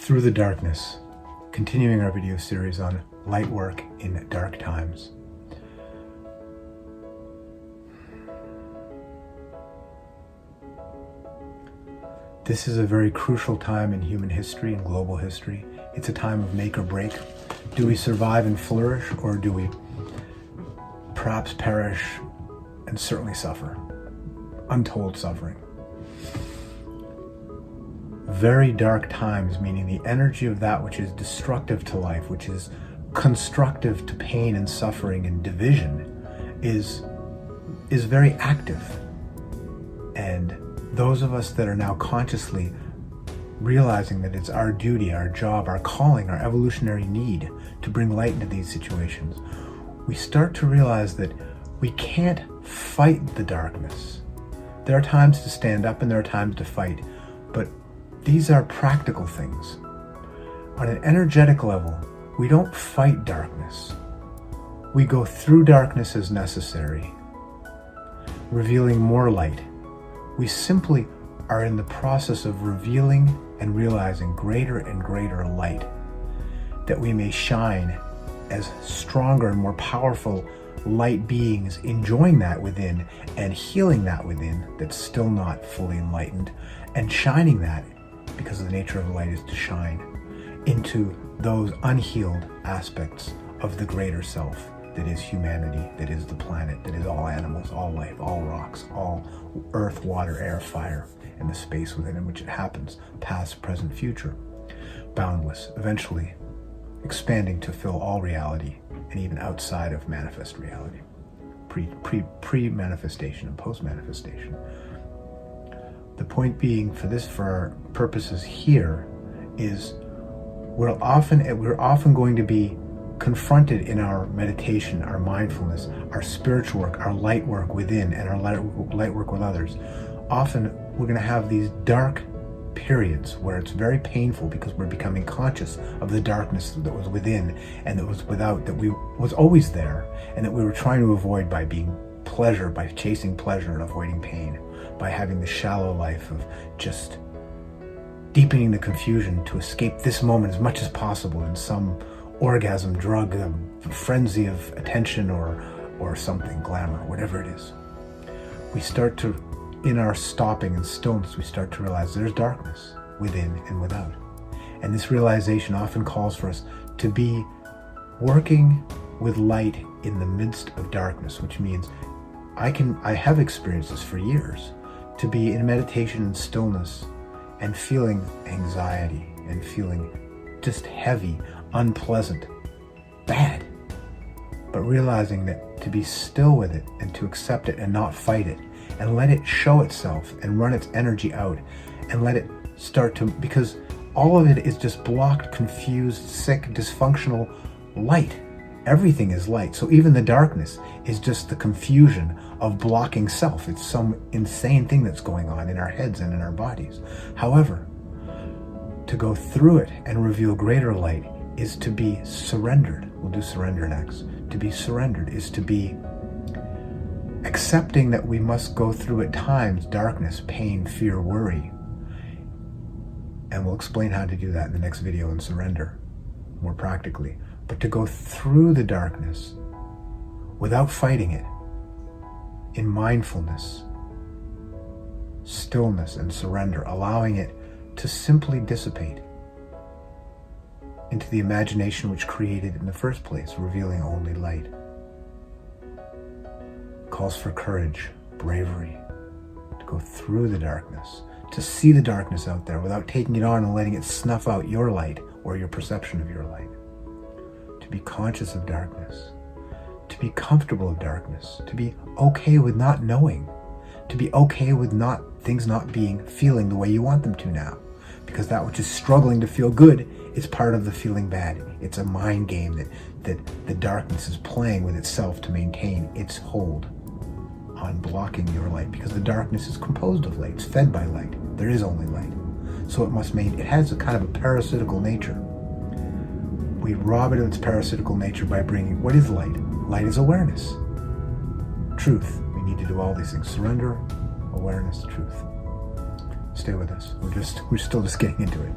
Through the Darkness, continuing our video series on light work in dark times. This is a very crucial time in human history and global history. It's a time of make or break. Do we survive and flourish, or do we perhaps perish and certainly suffer? Untold suffering. Very dark times, meaning the energy of that which is destructive to life, which is constructive to pain and suffering and division, is very active. And those of us that are now consciously realizing that it's our duty, our job, our calling, our evolutionary need to bring light into these situations, we start to realize that we can't fight the darkness. There are times to stand up and there are times to fight, but these are practical things. On an energetic level, we don't fight darkness. We go through darkness as necessary, revealing more light. We simply are in the process of revealing and realizing greater and greater light, that we may shine as stronger and more powerful light beings, enjoying that within and healing that within that's still not fully enlightened, and shining that, because of the nature of light is to shine, into those unhealed aspects of the greater self that is humanity, that is the planet, that is all animals, all life, all rocks, all earth, water, air, fire, and the space within in which it happens, past, present, future, boundless, eventually expanding to fill all reality and even outside of manifest reality, pre-manifestation and post-manifestation. The point being, for our purposes here, is we're often going to be confronted in our meditation, our mindfulness, our spiritual work, our light work within, and our light work with others. Often we're going to have these dark periods where it's very painful because we're becoming conscious of the darkness that was within and that was without, that was always there, and that we were trying to avoid by chasing pleasure and avoiding pain, by having the shallow life of just deepening the confusion to escape this moment as much as possible in some orgasm drug, a frenzy of attention or something, glamour, whatever it is. We start to, in our stopping and stillness, we start to realize there's darkness within and without. And this realization often calls for us to be working with light in the midst of darkness, which means I have experienced this for years, to be in meditation and stillness and feeling anxiety and feeling just heavy, unpleasant, bad, but realizing that to be still with it and to accept it and not fight it and let it show itself and run its energy out and let it start to, because all of it is just blocked, confused, sick, dysfunctional light. Everything is light. So even the darkness is just the confusion of blocking self. It's some insane thing that's going on in our heads and in our bodies. However, to go through it and reveal greater light is to be surrendered. We'll do surrender next. To be surrendered is to be accepting that we must go through at times darkness, pain, fear, worry. And we'll explain how to do that in the next video on surrender more practically. But to go through the darkness without fighting it, in mindfulness, stillness, and surrender, allowing it to simply dissipate into the imagination which created it in the first place, revealing only light. Calls for courage, bravery, to go through the darkness, to see the darkness out there without taking it on and letting it snuff out your light or your perception of your light. To be conscious of darkness, to be comfortable of darkness, to be okay with not knowing, to be okay with things not feeling the way you want them to now, because that which is struggling to feel good is part of the feeling bad. It's a mind game that the darkness is playing with itself to maintain its hold on blocking your light, because the darkness is composed of light. It's fed by light. There is only light. So it has a kind of a parasitical nature. We rob it of its parasitical nature by bringing, what is light? Light is awareness. Truth. We need to do all these things. Surrender, awareness, truth. Stay with us. We're still just getting into it.